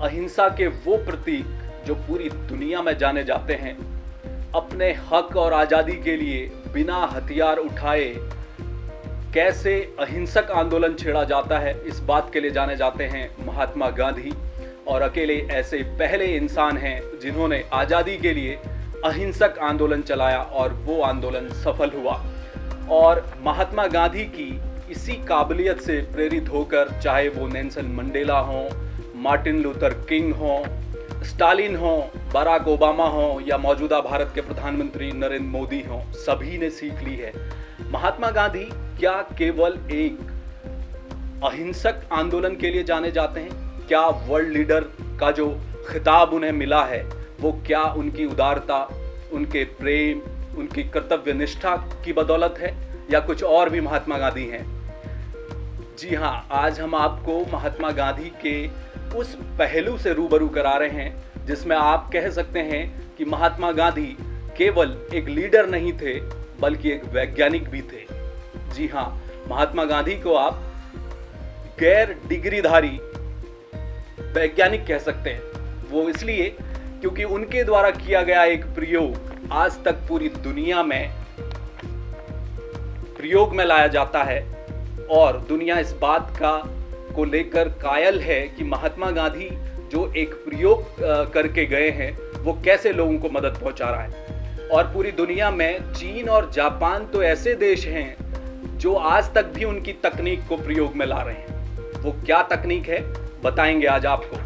अहिंसा के वो प्रतीक जो पूरी दुनिया में जाने जाते हैं, अपने हक और आज़ादी के लिए बिना हथियार उठाए कैसे अहिंसक आंदोलन छेड़ा जाता है, इस बात के लिए जाने जाते हैं महात्मा गांधी। और अकेले ऐसे पहले इंसान हैं जिन्होंने आज़ादी के लिए अहिंसक आंदोलन चलाया और वो आंदोलन सफल हुआ। और महात्मा गांधी की इसी काबिलियत से प्रेरित होकर, चाहे वो नेल्सन मंडेला हों, मार्टिन लूथर किंग हों, स्टालिन हों, बराक ओबामा हों या मौजूदा भारत के प्रधानमंत्री नरेंद्र मोदी हों, सभी ने सीख ली है। महात्मा गांधी क्या केवल एक अहिंसक आंदोलन के लिए जाने जाते हैं? क्या वर्ल्ड लीडर का जो खिताब उन्हें मिला है वो क्या उनकी उदारता, उनके प्रेम, उनकी कर्तव्य निष्ठा की बदौलत है या कुछ और भी महात्मा गांधी हैं? जी हाँ, आज हम आपको महात्मा गांधी के उस पहलू से रूबरू करा रहे हैं जिसमें आप कह सकते हैं कि महात्मा गांधी केवल एक लीडर नहीं थे बल्कि एक वैज्ञानिक भी थे। जी हाँ, महात्मा गांधी को आप गैर डिग्रीधारी वैज्ञानिक कह सकते हैं। वो इसलिए क्योंकि उनके द्वारा किया गया एक प्रयोग आज तक पूरी दुनिया में प्रयोग में लाया जाता है और दुनिया इस बात को लेकर कायल है कि महात्मा गांधी जो एक प्रयोग करके गए हैं वो कैसे लोगों को मदद पहुंचा रहा है। और पूरी दुनिया में चीन और जापान तो ऐसे देश हैं जो आज तक भी उनकी तकनीक को प्रयोग में ला रहे हैं। वो क्या तकनीक है बताएंगे आज आपको।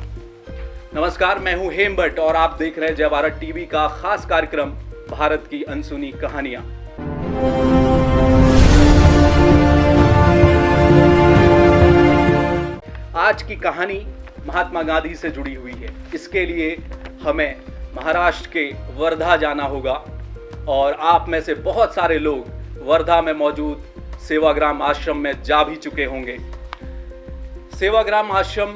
नमस्कार, मैं हूं हेम भट्ट और आप देख रहे हैं जय भारत टीवी का खास कार्यक्रम भारत की अनसुनी कहानियां। आज की कहानी महात्मा गांधी से जुड़ी हुई है। इसके लिए हमें महाराष्ट्र के वर्धा जाना होगा और आप में से बहुत सारे लोग वर्धा में मौजूद सेवाग्राम आश्रम में जा भी चुके होंगे। सेवाग्राम आश्रम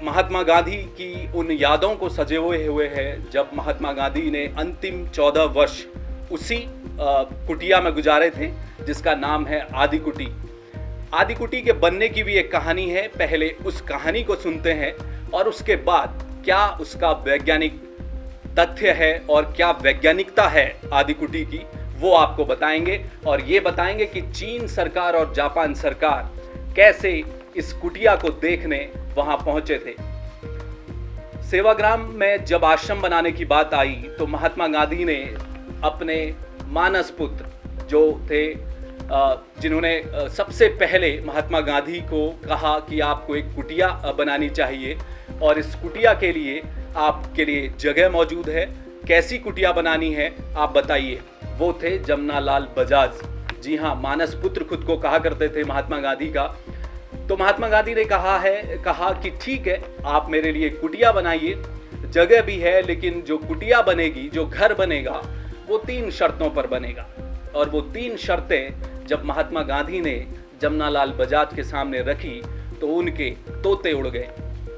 महात्मा गांधी की उन यादों को सजे हुए है जब महात्मा गांधी ने अंतिम 14 वर्ष उसी कुटिया में गुजारे थे जिसका नाम है आदि कुटी। आदि कुटी के बनने की भी एक कहानी है। पहले उस कहानी को सुनते हैं और उसके बाद क्या उसका वैज्ञानिक तथ्य है और क्या वैज्ञानिकता है आदि कुटी की, वो आपको बताएंगे। और ये बताएंगे कि चीन सरकार और जापान सरकार कैसे इस कुटिया को देखने वहां पहुंचे थे। सेवाग्राम में जब आश्रम बनाने की बात आई तो महात्मा गांधी ने अपने मानस पुत्र जो थे, जिन्होंने सबसे पहले महात्मा गांधी को कहा कि आपको एक कुटिया बनानी चाहिए और इस कुटिया के लिए आपके लिए जगह मौजूद है, कैसी कुटिया बनानी है आप बताइए। वो थे जमनालाल बजाज। जी हाँ, मानस पुत्र खुद को कहा करते थे महात्मा गांधी का। तो महात्मा गांधी ने कहा कि ठीक है, आप मेरे लिए कुटिया बनाइए, जगह भी है, लेकिन जो कुटिया बनेगी, जो घर बनेगा, वो 3 शर्तों पर बनेगा। और वो 3 शर्तें जब महात्मा गांधी ने जमनालाल बजाज के सामने रखी तो उनके तोते उड़ गए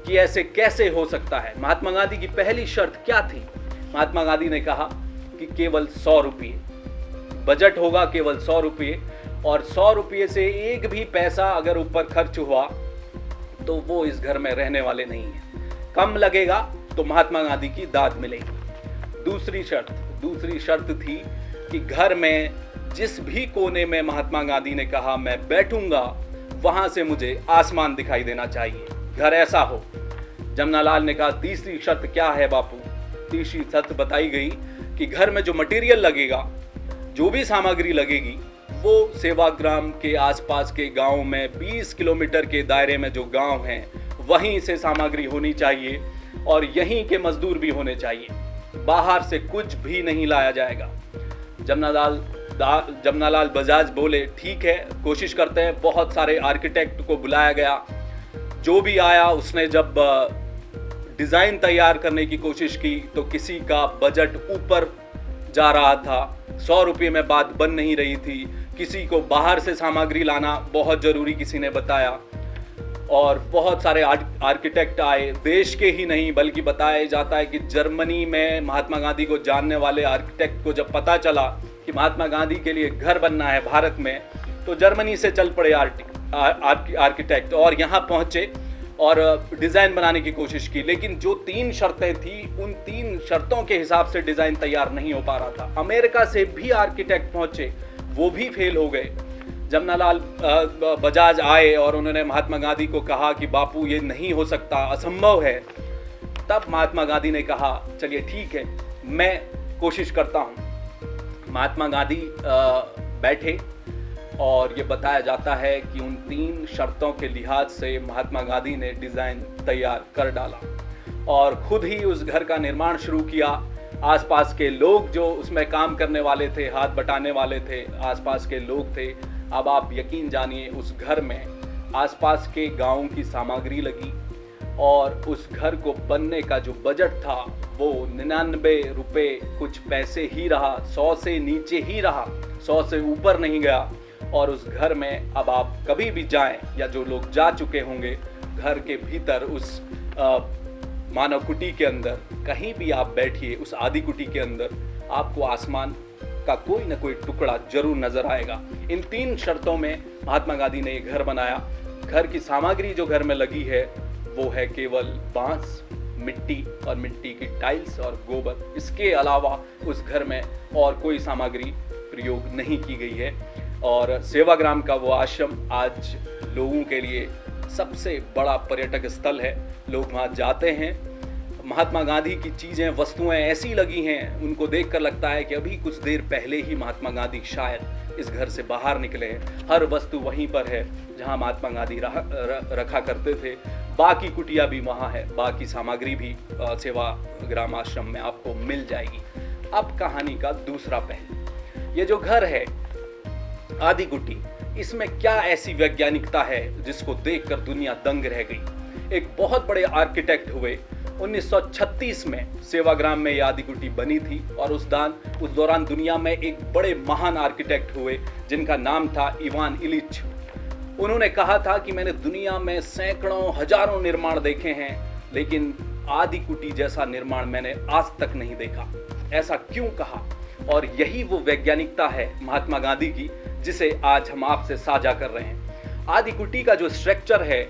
कि ऐसे कैसे हो सकता है। महात्मा गांधी की पहली शर्त क्या थी? महात्मा गांधी ने कहा कि केवल 100 रुपये बजट होगा, केवल 100 रुपये, और 100 रुपये से एक भी पैसा अगर ऊपर खर्च हुआ तो वो इस घर में रहने वाले नहीं है। कम लगेगा तो महात्मा गांधी की दाद मिलेगी। दूसरी शर्त थी कि घर में जिस भी कोने में महात्मा गांधी ने कहा मैं बैठूंगा वहां से मुझे आसमान दिखाई देना चाहिए, घर ऐसा हो। जमनालाल ने कहा तीसरी शर्त क्या है बापू? तीसरी शर्त बताई गई कि घर में जो मटेरियल लगेगा, जो भी सामग्री लगेगी, वो सेवाग्राम के आसपास के गांव में 20 किलोमीटर के दायरे में जो गांव हैं वहीं से सामग्री होनी चाहिए और यहीं के मजदूर भी होने चाहिए, बाहर से कुछ भी नहीं लाया जाएगा। जमनालाल बजाज बोले ठीक है, कोशिश करते हैं। बहुत सारे आर्किटेक्ट को बुलाया गया। जो भी आया उसने जब डिज़ाइन तैयार करने की कोशिश की तो किसी का बजट ऊपर जा रहा था, 100 रुपये में बात बन नहीं रही थी। किसी को बाहर से सामग्री लाना बहुत ज़रूरी किसी ने बताया और बहुत सारे आर्किटेक्ट आए, देश के ही नहीं बल्कि बताया जाता है कि जर्मनी में महात्मा गांधी को जानने वाले आर्किटेक्ट को जब पता चला कि महात्मा गांधी के लिए घर बनना है भारत में, तो जर्मनी से चल पड़े आर्किटेक्ट और यहाँ पहुँचे और डिज़ाइन बनाने की कोशिश की, लेकिन जो 3 शर्तें थी उन 3 शर्तों के हिसाब से डिज़ाइन तैयार नहीं हो पा रहा था। अमेरिका से भी आर्किटेक्ट पहुंचे, वो भी फेल हो गए। जमनालाल बजाज आए और उन्होंने महात्मा गांधी को कहा कि बापू ये नहीं हो सकता, असंभव है। तब महात्मा गांधी ने कहा चलिए ठीक है, मैं कोशिश करता हूँ। महात्मा गांधी बैठे और ये बताया जाता है कि उन 3 शर्तों के लिहाज से महात्मा गांधी ने डिज़ाइन तैयार कर डाला और खुद ही उस घर का निर्माण शुरू किया। आसपास के लोग जो उसमें काम करने वाले थे, हाथ बटाने वाले थे, आसपास के लोग थे। अब आप यकीन जानिए, उस घर में आसपास के गांवों की सामग्री लगी और उस घर को बनने का जो बजट था वो 99 रुपये कुछ पैसे ही रहा, 100 से नीचे ही रहा, 100 से ऊपर नहीं गया। और उस घर में अब आप कभी भी जाएं या जो लोग जा चुके होंगे, घर के भीतर उस मानव कुटी के अंदर कहीं भी आप बैठिए, उस आदि कुटी के अंदर आपको आसमान का कोई ना कोई टुकड़ा जरूर नजर आएगा। इन 3 शर्तों में महात्मा गांधी ने ये घर बनाया। घर की सामग्री जो घर में लगी है वो है केवल बांस, मिट्टी और मिट्टी की टाइल्स और गोबर। इसके अलावा उस घर में और कोई सामग्री प्रयोग नहीं की गई है। और सेवाग्राम का वो आश्रम आज लोगों के लिए सबसे बड़ा पर्यटक स्थल है। लोग वहाँ जाते हैं। महात्मा गांधी की चीज़ें, वस्तुएं ऐसी लगी हैं, उनको देखकर लगता है कि अभी कुछ देर पहले ही महात्मा गांधी शायद इस घर से बाहर निकले हैं। हर वस्तु वहीं पर है जहाँ महात्मा गांधी रखा करते थे। बाकी कुटिया भी वहाँ है, बाकी सामग्री भी सेवाग्राम आश्रम में आपको मिल जाएगी। अब कहानी का दूसरा पहलू, ये जो घर है आदि कुटी, इसमें क्या ऐसी वैज्ञानिकता है जिसको देखकर दुनिया दंग रह गई। एक बहुत बड़े आर्किटेक्ट हुए। 1936 में सेवाग्राम में यह आदि कुटी बनी थी और उस दौरान दुनिया में एक बड़े महान आर्किटेक्ट हुए जिनका नाम था इवान इलिच। उन्होंने कहा था कि मैंने दुनिया में सैकड़ों हजारों निर्माण देखे हैं, लेकिन आदि कुटी जैसा निर्माण मैंने आज तक नहीं देखा। ऐसा क्यों कहा? और यही वो वैज्ञानिकता है महात्मा गांधी की, जिसे आज हम आपसे साझा कर रहे हैं। आदि कुटी का जो स्ट्रक्चर है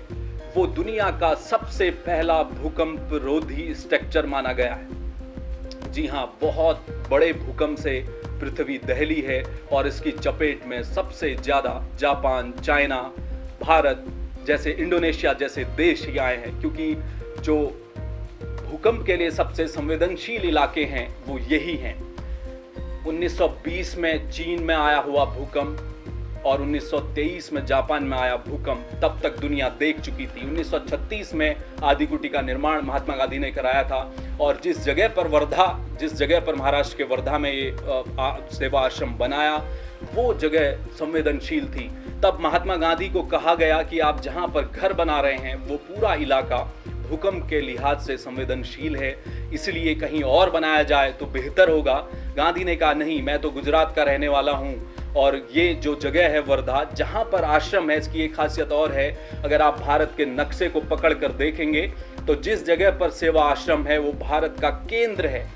वो दुनिया का सबसे पहला भूकंप रोधी स्ट्रक्चर माना गया है। जी हाँ, बहुत बड़े भूकंप से पृथ्वी दहली है और इसकी चपेट में सबसे ज्यादा जापान, चाइना, भारत जैसे, इंडोनेशिया जैसे देश ही आए हैं, क्योंकि जो भूकंप के लिए सबसे संवेदनशील इलाके हैं वो यही हैं। 1920 में चीन में आया हुआ भूकंप और 1923 में जापान में आया भूकंप तब तक दुनिया देख चुकी थी। 1936 में आदि कुटी का निर्माण महात्मा गांधी ने कराया था और जिस जगह पर महाराष्ट्र के वर्धा में ये सेवा आश्रम बनाया, वो जगह संवेदनशील थी। तब महात्मा गांधी को कहा गया कि आप जहां पर घर बना रहे हैं वो पूरा इलाका भूकंप के लिहाज से संवेदनशील है, इसलिए कहीं और बनाया जाए तो बेहतर होगा। गांधी ने कहा नहीं, मैं तो गुजरात का रहने वाला हूँ और ये जो जगह है वर्धा, जहाँ पर आश्रम है, इसकी एक खासियत और है। अगर आप भारत के नक्शे को पकड़ कर देखेंगे तो जिस जगह पर सेवा आश्रम है वो भारत का केंद्र है।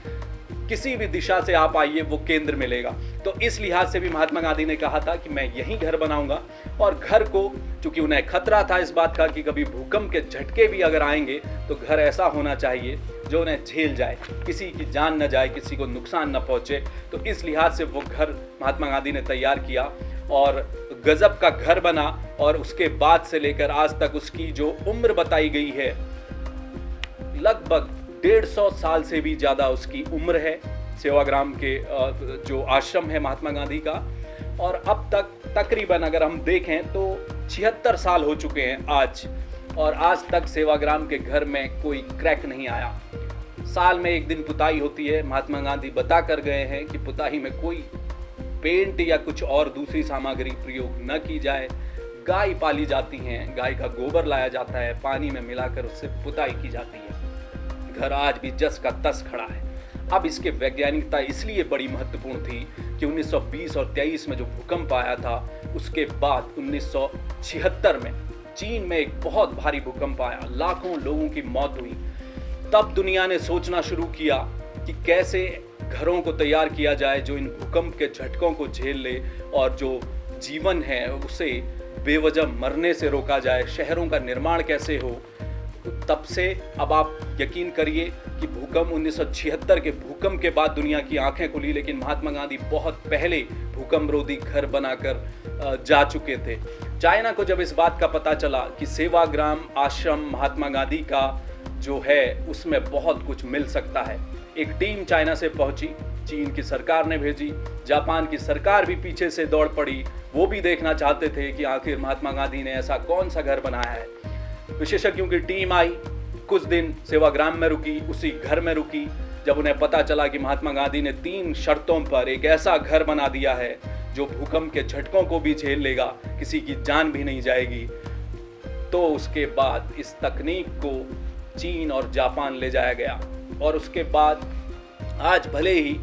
किसी भी दिशा से आप आइए वो केंद्र मिलेगा। तो इस लिहाज से भी महात्मा गांधी ने कहा था कि मैं यहीं घर बनाऊंगा। और घर को, चूंकि उन्हें खतरा था इस बात का कि कभी भूकंप के झटके भी अगर आएंगे तो घर ऐसा होना चाहिए जो उन्हें झेल जाए, किसी की जान न जाए, किसी को नुकसान न पहुंचे। तो इस लिहाज से वो घर महात्मा गांधी ने तैयार किया और गजब का घर बना। और उसके बाद से लेकर आज तक उसकी जो उम्र बताई गई है, लगभग 150 साल से भी ज्यादा उसकी उम्र है सेवाग्राम के जो आश्रम है महात्मा गांधी का। और अब तक तकरीबन अगर हम देखें तो 76 साल हो चुके हैं आज, और आज तक सेवाग्राम के घर में कोई क्रैक नहीं आया। साल में एक दिन पुताई होती है। महात्मा गांधी बता कर गए हैं कि पुताई में कोई पेंट या कुछ और दूसरी सामग्री प्रयोग न की जाए। गाय पाली जाती हैं, गाय का गोबर लाया जाता है, पानी में मिलाकर उससे पुताई की जाती है। घर आज भी जस का तस खड़ा है। अब इसके वैज्ञानिकता इसलिए बड़ी महत्वपूर्ण थी कि 1920 और 23 में जो भूकंप आया था, उसके बाद 1976 में चीन में एक बहुत भारी भूकंप आया, लाखों लोगों की मौत हुई। तब दुनिया ने सोचना शुरू किया कि कैसे घरों को तैयार किया जाए जो इन भूकंप के झटकों को झेल ले और जो जीवन है उसे बेवजह मरने से रोका जाए। शहरों का निर्माण कैसे हो, तब से अब आप यकीन करिए कि भूकंप 1976 के भूकंप के बाद दुनिया की आंखें खुली, लेकिन महात्मा गांधी बहुत पहले भूकंप रोधी घर बनाकर जा चुके थे। चाइना को जब इस बात का पता चला कि सेवाग्राम आश्रम महात्मा गांधी का जो है उसमें बहुत कुछ मिल सकता है, एक टीम चाइना से पहुंची, चीन की सरकार ने भेजी, जापान की सरकार भी पीछे से दौड़ पड़ी। वो भी देखना चाहते थे कि आखिर महात्मा गांधी ने ऐसा कौन सा घर बनाया है। विशेषज्ञों की टीम आई, कुछ दिन सेवाग्राम में रुकी, उसी घर में रुकी। जब उन्हें पता चला कि महात्मा गांधी ने 3 शर्तों पर एक ऐसा घर बना दिया है जो भूकंप के झटकों को भी झेल लेगा, किसी की जान भी नहीं जाएगी, तो उसके बाद इस तकनीक को चीन और जापान ले जाया गया। और उसके बाद आज भले ही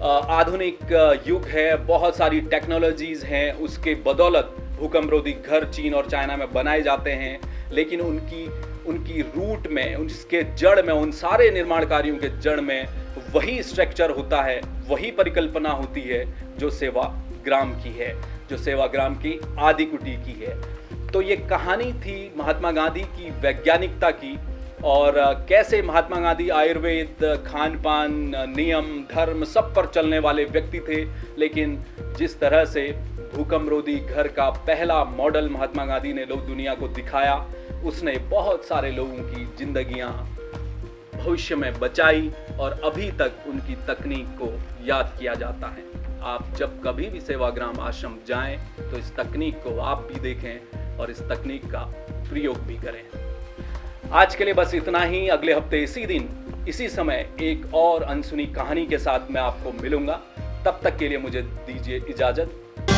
आधुनिक युग है, बहुत सारी टेक्नोलॉजीज हैं, उसके बदौलत भूकंप रोधी घर चीन और चाइना में बनाए जाते हैं, लेकिन उनकी रूट में, उसके जड़ में, उन सारे निर्माण कार्यों के जड़ में वही स्ट्रक्चर होता है, वही परिकल्पना होती है जो सेवाग्राम की है, जो सेवाग्राम की आदि कुटी की है। तो ये कहानी थी महात्मा गांधी की वैज्ञानिकता की, और कैसे महात्मा गांधी आयुर्वेद, खान पान, नियम, धर्म सब पर चलने वाले व्यक्ति थे, लेकिन जिस तरह से भूकंप रोधी घर का पहला मॉडल महात्मा गांधी ने लोग दुनिया को दिखाया, उसने बहुत सारे लोगों की जिंदगियां भविष्य में बचाई और अभी तक उनकी तकनीक को याद किया जाता है। आप जब कभी भी सेवाग्राम आश्रम जाएं तो इस तकनीक को आप भी देखें और इस तकनीक का प्रयोग भी करें। आज के लिए बस इतना ही। अगले हफ्ते इसी दिन इसी समय एक और अनसुनी कहानी के साथ मैं आपको मिलूंगा। तब तक के लिए मुझे दीजिए इजाजत।